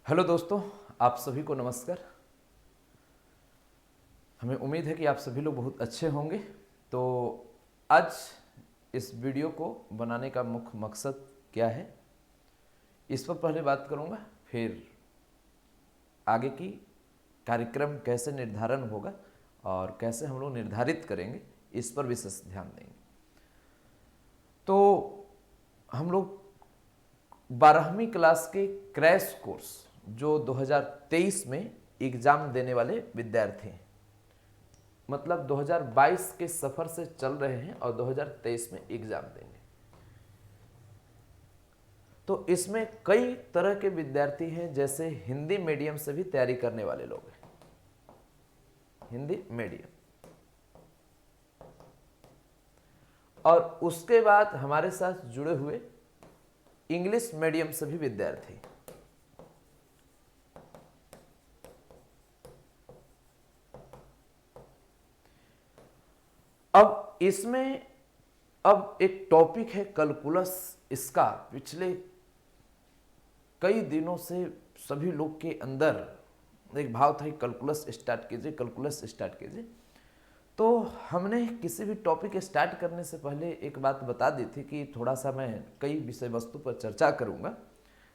Hello दोस्तों, आप सभी को नमस्कार। हमें उम्मीद है कि आप सभी लोग बहुत अच्छे होंगे। तो आज इस वीडियो को बनाने का मुख्य मकसद क्या है, इस पर पहले बात करूंगा, फिर आगे की कार्यक्रम कैसे निर्धारण होगा और कैसे हम लोग निर्धारित करेंगे, इस पर विशेष ध्यान देंगे। तो हम लोग 12वीं क्लास के क्रैश कोर्स जो 2023 में एग्ज़ाम देने वाले विद्यार्थी हैं, मतलब 2022 के सफ़र से चल रहे हैं और 2023 में एग्ज़ाम देंगे। तो इसमें कई तरह के विद्यार्थी हैं, जैसे हिंदी मीडियम से भी तैयारी करने वाले लोग हैं, हिंदी मीडियम, और उसके बाद हमारे साथ जुड़े हुए इंग्लिश मीडियम से भी विद्यार्थी। अब इसमें अब एक टॉपिक है कैलकुलस। इसका पिछले कई दिनों से सभी लोग के अंदर एक भाव था कि कैलकुलस स्टार्ट कीजिए, कैलकुलस स्टार्ट कीजिए। तो हमने किसी भी टॉपिक स्टार्ट करने से पहले एक बात बता दी थी कि थोड़ा सा मैं कई विषय वस्तु पर चर्चा करूंगा।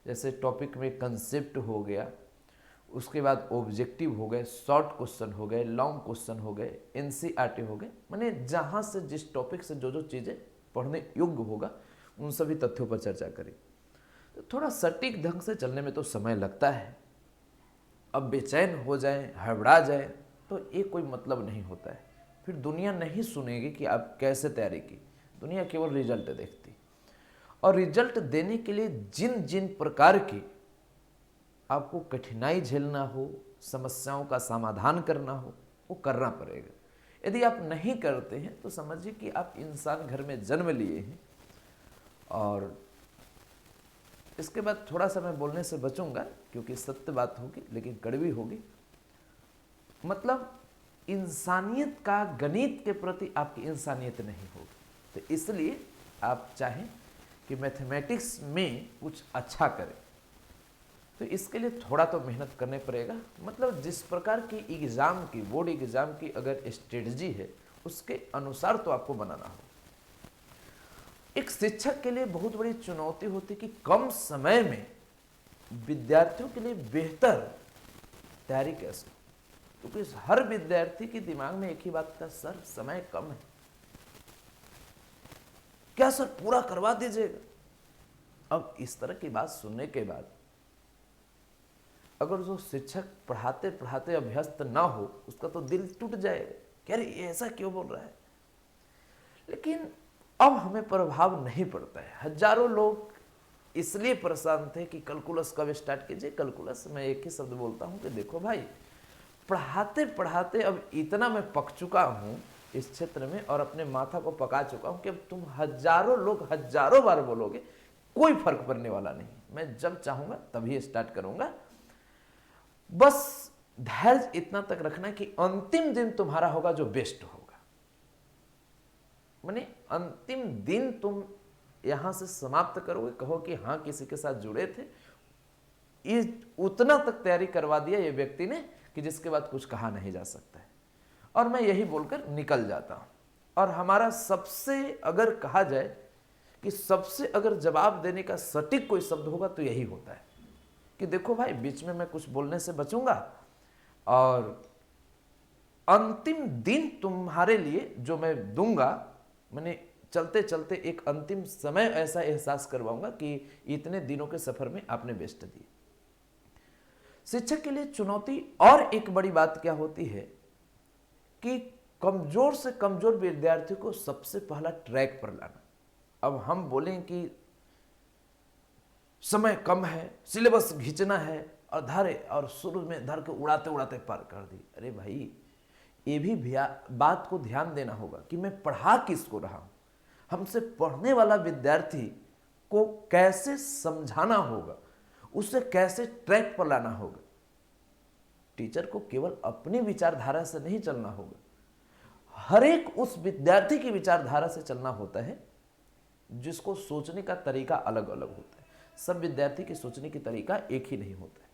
जैसे टॉपिक में कंसेप्ट हो गया, उसके बाद ऑब्जेक्टिव हो गए, शॉर्ट क्वेश्चन हो गए, लॉन्ग क्वेश्चन हो गए, एनसीईआरटी हो गए, माने जहाँ से जिस टॉपिक से जो जो चीज़ें पढ़ने योग्य होगा उन सभी तथ्यों पर चर्चा करें। तो थोड़ा सटीक ढंग से चलने में तो समय लगता है। अब बेचैन हो जाए, हड़बड़ा जाए तो ये कोई मतलब नहीं होता है। फिर दुनिया नहीं सुनेगी कि आप कैसे तैयारी की, दुनिया केवल रिजल्ट देखती। और रिजल्ट देने के लिए जिन जिन प्रकार की आपको कठिनाई झेलना हो, समस्याओं का समाधान करना हो, वो करना पड़ेगा। यदि आप नहीं करते हैं तो समझिए कि आप इंसान घर में जन्म लिए हैं। और इसके बाद थोड़ा सा मैं बोलने से बचूंगा क्योंकि सत्य बात होगी लेकिन कड़वी होगी। मतलब इंसानियत का गणित के प्रति आपकी इंसानियत नहीं होगी। तो इसलिए आप चाहें कि मैथमेटिक्स में कुछ अच्छा करें तो इसके लिए थोड़ा तो मेहनत करने पड़ेगा। मतलब जिस प्रकार की एग्ज़ाम की, बोर्ड एग्ज़ाम की अगर स्ट्रेटजी है उसके अनुसार तो आपको बनाना हो। एक शिक्षक के लिए बहुत बड़ी चुनौती होती है कि कम समय में विद्यार्थियों के लिए बेहतर तैयारी कैसे, क्योंकि हर विद्यार्थी के दिमाग में एक ही बात था, सर समय कम है, क्या सर पूरा करवा दीजिएगा। अब इस तरह की बात सुनने के बाद अगर जो शिक्षक पढ़ाते पढ़ाते अभ्यस्त ना हो उसका तो दिल टूट जाएगा कि अरे ये ऐसा क्यों बोल रहा है। लेकिन अब हमें प्रभाव नहीं पड़ता है। हजारों लोग इसलिए परेशान थे कि कैलकुलस कब स्टार्ट कीजिए, कैलकुलस। मैं एक ही शब्द बोलता हूं कि देखो भाई, पढ़ाते पढ़ाते अब इतना मैं पक चुका हूं इस क्षेत्र में और अपने माथा को पका चुका हूं कि अब तुम हजारों लोग हजारों बार बोलोगे, कोई फर्क पड़ने वाला नहीं। मैं जब चाहूंगा तभी स्टार्ट करूंगा। बस धैर्य इतना तक रखना कि अंतिम दिन तुम्हारा होगा जो बेस्ट होगा। माने अंतिम दिन तुम यहां से समाप्त करोगे, कहो कि हाँ किसी के साथ जुड़े थे, ये उतना तक तैयारी करवा दिया ये व्यक्ति ने कि जिसके बाद कुछ कहा नहीं जा सकता है। और मैं यही बोलकर निकल जाता हूं। और हमारा सबसे, अगर कहा जाए कि सबसे अगर जवाब देने का सटीक कोई शब्द होगा तो यही होता है कि देखो भाई, बीच में मैं कुछ बोलने से बचूंगा और अंतिम दिन तुम्हारे लिए जो मैं दूंगा, मैंने चलते चलते एक अंतिम समय ऐसा एहसास करवाऊंगा कि इतने दिनों के सफर में आपने बेस्ट दिए। शिक्षक के लिए चुनौती और एक बड़ी बात क्या होती है कि कमजोर से कमजोर विद्यार्थी को सबसे पहला ट्रैक पर लाना। अब हम बोलें कि समय कम है, सिलेबस खींचना है और धरे और शुरू में धर के उड़ाते उड़ाते पार कर दी। अरे भाई, ये भी बात को ध्यान देना होगा कि मैं पढ़ा किसको रहा हूं। हमसे पढ़ने वाला विद्यार्थी को कैसे समझाना होगा, उसे कैसे ट्रैक पर लाना होगा। टीचर को केवल अपनी विचारधारा से नहीं चलना होगा, हर एक उस विद्यार्थी की विचारधारा से चलना होता है जिसको सोचने का तरीका अलग अलग होता है। सब विद्यार्थी के सोचने की तरीका एक ही नहीं होता है।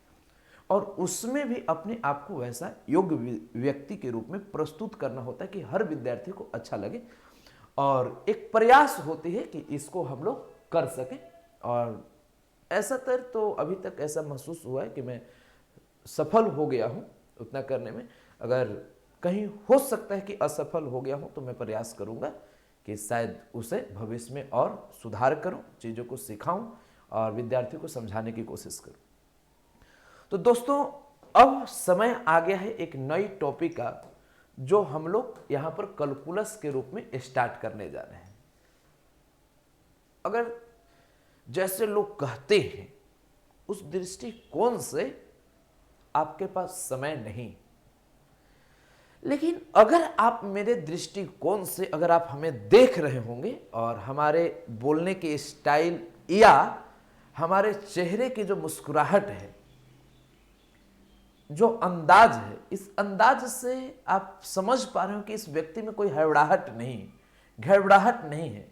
और उसमें भी अपने आप को वैसा योग्य व्यक्ति के रूप में प्रस्तुत करना होता है कि हर विद्यार्थी को अच्छा लगे, और एक प्रयास होती है कि इसको हम लोग कर सकें। और ऐसा तो अभी तक ऐसा महसूस हुआ है कि मैं सफल हो गया हूँ उतना करने में। अगर कहीं हो सकता है कि असफल हो गया हूँ तो मैं प्रयास करूँगा कि शायद उसे भविष्य में और सुधार करूँ, चीज़ों को सिखाऊं और विद्यार्थियों को समझाने की कोशिश करूँ। तो दोस्तों, अब समय आ गया है एक नई टॉपिक का, जो हम लोग यहाँ पर कैलकुलस के रूप में स्टार्ट करने जा रहे हैं। अगर जैसे लोग कहते हैं उस दृष्टिकोण से आपके पास समय नहीं, लेकिन अगर आप मेरे दृष्टिकोण से अगर आप हमें देख रहे होंगे और हमारे बोलने के स्टाइल या हमारे चेहरे की जो मुस्कुराहट है, जो अंदाज है, इस अंदाज से आप समझ पा रहे हो कि इस व्यक्ति में कोई हड़बड़ाहट नहीं, घबराहट नहीं है।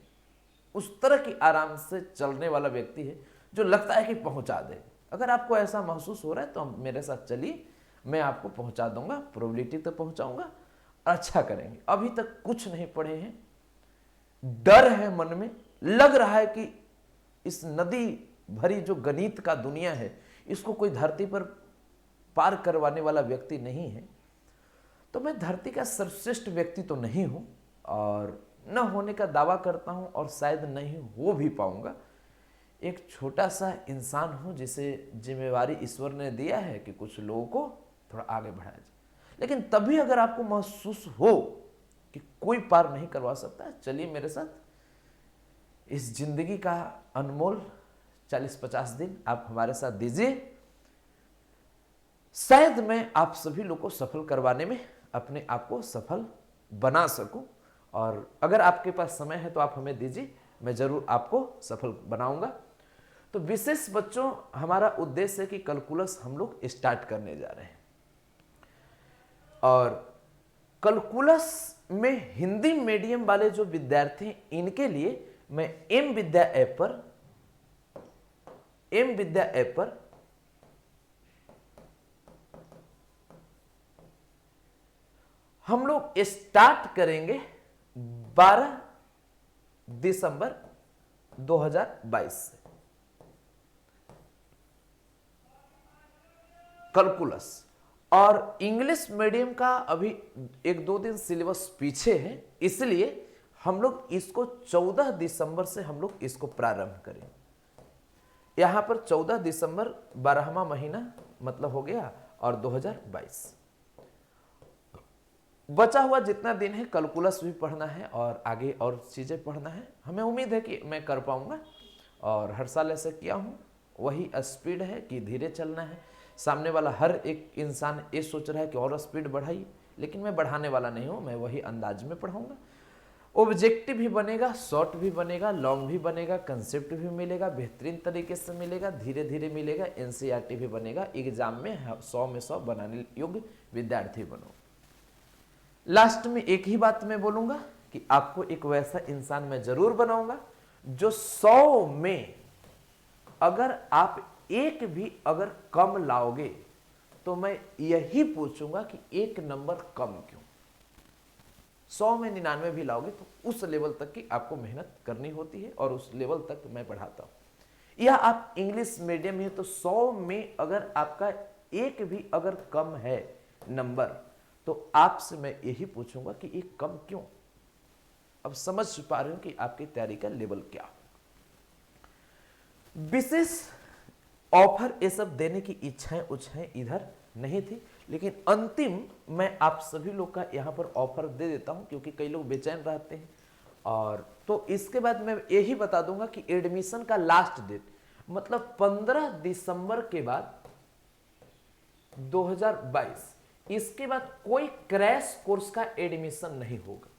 उस तरह की आराम से चलने वाला व्यक्ति है जो लगता है कि पहुंचा दे। अगर आपको ऐसा महसूस हो रहा है तो मेरे साथ चलिए, मैं आपको पहुंचा दूंगा, प्रोबेबिलिटी तक पहुंचाऊंगा, अच्छा करेंगे। अभी तक कुछ नहीं पढ़े हैं, डर है मन में, लग रहा है कि इस नदी भरी जो गणित का दुनिया है, इसको कोई धरती पर पार करवाने वाला व्यक्ति नहीं है। तो मैं धरती का सर्वश्रेष्ठ व्यक्ति तो नहीं हूं और न होने का दावा करता हूं और शायद नहीं हो भी पाऊंगा। एक छोटा सा इंसान हूं जिसे जिम्मेवारी ईश्वर ने दिया है कि कुछ लोगों को थोड़ा आगे बढ़ाया जाए। लेकिन तभी अगर आपको महसूस हो कि कोई पार नहीं करवा सकता, चलिए मेरे साथ इस जिंदगी का अनमोल 40-50 दिन आप हमारे साथ दीजिए। शायद मैं आप सभी लोग को सफल करवाने में अपने आप को सफल बना सकूं, और अगर आपके पास समय है तो आप हमें दीजिए, मैं जरूर आपको सफल बनाऊंगा। तो विशेष बच्चों, हमारा उद्देश्य है कि कैलकुलस हम लोग स्टार्ट करने जा रहे हैं, और कैलकुलस में हिंदी मीडियम वाले जो विद्यार्थी हैं, इनके लिए मैं एम विद्या ऐप पर हम लोग स्टार्ट करेंगे 12 दिसंबर 2022 से कैलकुलस। और इंग्लिश मीडियम का अभी 1-2 दिन सिलेबस पीछे है, इसलिए हम लोग इसको 14 दिसंबर से हम लोग इसको प्रारंभ करें। यहां पर 14 दिसंबर 12वां महीना मतलब हो गया, और 2022 बचा हुआ जितना दिन है कैलकुलस भी पढ़ना है और आगे और चीज़ें पढ़ना है। हमें उम्मीद है कि मैं कर पाऊंगा, और हर साल ऐसा किया हूँ। वही स्पीड है कि धीरे चलना है। सामने वाला हर एक इंसान ये सोच रहा है कि और स्पीड बढ़ाइए, लेकिन मैं बढ़ाने वाला नहीं हूँ, मैं वही अंदाज में पढ़ाऊँगा। ऑब्जेक्टिव भी बनेगा, शॉर्ट भी बनेगा, लॉन्ग भी बनेगा, कंसेप्ट भी मिलेगा, बेहतरीन तरीके से मिलेगा, धीरे धीरे मिलेगा, एनसीईआरटी भी बनेगा। एग्जाम में 100 में 100 बनाने योग्य विद्यार्थी बनो। लास्ट में एक ही बात मैं बोलूंगा कि आपको एक वैसा इंसान मैं जरूर बनाऊंगा जो 100 में अगर आप एक भी अगर कम लाओगे तो मैं यही पूछूंगा कि एक नंबर कम क्यों। 100 में 99 भी लाओगे तो उस लेवल तक की आपको मेहनत करनी होती है, और उस लेवल तक मैं बढ़ाता हूं। या आप इंग्लिश मीडियम में तो 100 में अगर आपका एक भी अगर कम है नंबर, तो आपसे मैं यही पूछूंगा कि ये कम क्यों। अब समझ पा रहे हो कि आपकी तैयारी का लेवल क्या हो। विशेष ऑफर ये सब देने की इच्छाएं इधर नहीं थी, लेकिन अंतिम मैं आप सभी लोग का यहां पर ऑफर दे देता हूं, क्योंकि कई लोग बेचैन रहते हैं। और तो इसके बाद मैं यही बता दूंगा कि एडमिशन का लास्ट डेट मतलब 15 दिसंबर के बाद 2022, इसके बाद कोई क्रैश कोर्स का एडमिशन नहीं होगा।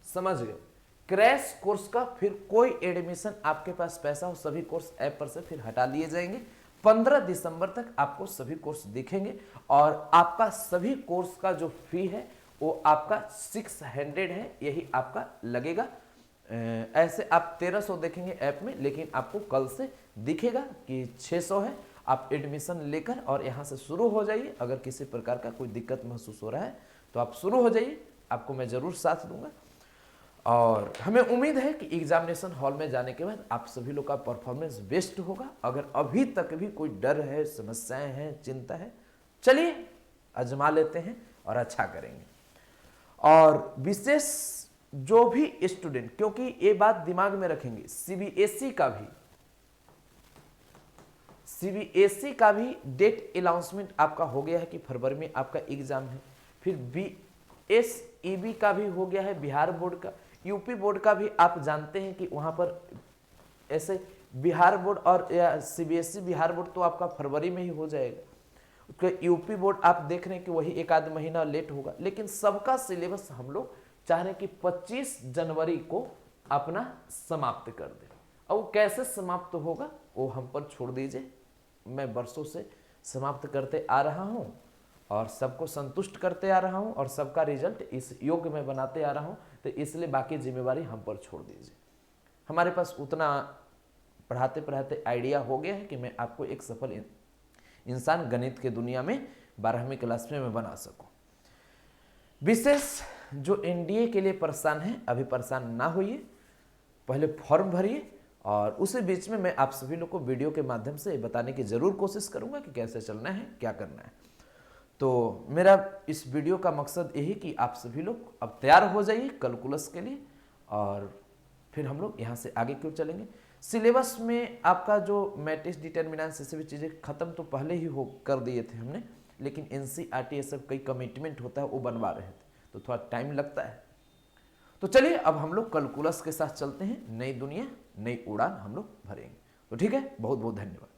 समझ गए? क्रैश कोर्स का फिर कोई एडमिशन, आपके पास पैसा हो सभी कोर्स ऐप पर से फिर हटा लिए जाएंगे। 15 दिसंबर तक आपको सभी कोर्स दिखेंगे, और आपका सभी कोर्स का जो फी है वो आपका 600 है, यही आपका लगेगा। ऐसे आप 1300 देखेंगे ऐप में, लेकिन आपको कल से दिखेगा कि 600 है। आप एडमिशन लेकर और यहाँ से शुरू हो जाइए। अगर किसी प्रकार का कोई दिक्कत महसूस हो रहा है तो आप शुरू हो जाइए, आपको मैं ज़रूर साथ दूंगा। और हमें उम्मीद है कि एग्जामिनेशन हॉल में जाने के बाद आप सभी लोग का परफॉर्मेंस बेस्ट होगा। अगर अभी तक भी कोई डर है, समस्याएं हैं, चिंता है, चलिए आजमा लेते हैं और अच्छा करेंगे। और विशेष जो भी स्टूडेंट, क्योंकि ये बात दिमाग में रखेंगे, सीबीएसई का भी डेट अनाउंसमेंट आपका हो गया है कि फरवरी में आपका एग्जाम है। फिर बीएसईबी का भी हो गया है, बिहार बोर्ड का। यूपी बोर्ड का भी आप जानते हैं कि वहां पर ऐसे बिहार बोर्ड और सीबीएसई बिहार बोर्ड तो आपका फरवरी में ही हो जाएगा। उसका यूपी बोर्ड आप देख रहे हैं कि वही एक आध महीना लेट होगा। लेकिन सबका सिलेबस हम लोग चाह रहे हैं कि 25 जनवरी को अपना समाप्त कर दें। और वो कैसे समाप्त होगा वो हम पर छोड़ दीजिए। मैं वर्षों से समाप्त करते आ रहा हूं और सबको संतुष्ट करते आ रहा हूं और सबका रिजल्ट इस योग्य में बनाते आ रहा हूं, तो इसलिए बाकी जिम्मेवारी हम पर छोड़ दीजिए। हमारे पास उतना पढ़ाते पढ़ाते आइडिया हो गया है कि मैं आपको एक सफल इंसान गणित के दुनिया में 12वीं क्लास में मैं बना सकूं। विशेष जो एनडीए के लिए परेशान है, अभी परेशान ना होइए, पहले फॉर्म भरिए। और उसी बीच में मैं आप सभी लोग को वीडियो के माध्यम से बताने की जरूर कोशिश करूंगा कि कैसे चलना है, क्या करना है। तो मेरा इस वीडियो का मकसद यही कि आप सभी लोग अब तैयार हो जाइए कैलकुलस के लिए, और फिर हम लोग यहाँ से आगे क्यों चलेंगे। सिलेबस में आपका जो मैट्रिक्स, डिटर्मिनेंट्स, ये सभी चीज़ें खत्म तो पहले ही हो कर दिए थे हमने, लेकिन एनसीईआरटी ये सब कई कमिटमेंट होता है वो बनवा रहे थे, तो थोड़ा टाइम लगता है। तो चलिए अब हम लोग कैलकुलस के साथ चलते हैं, नई दुनिया नई उड़ान हम लोग भरेंगे। तो ठीक है, बहुत बहुत धन्यवाद।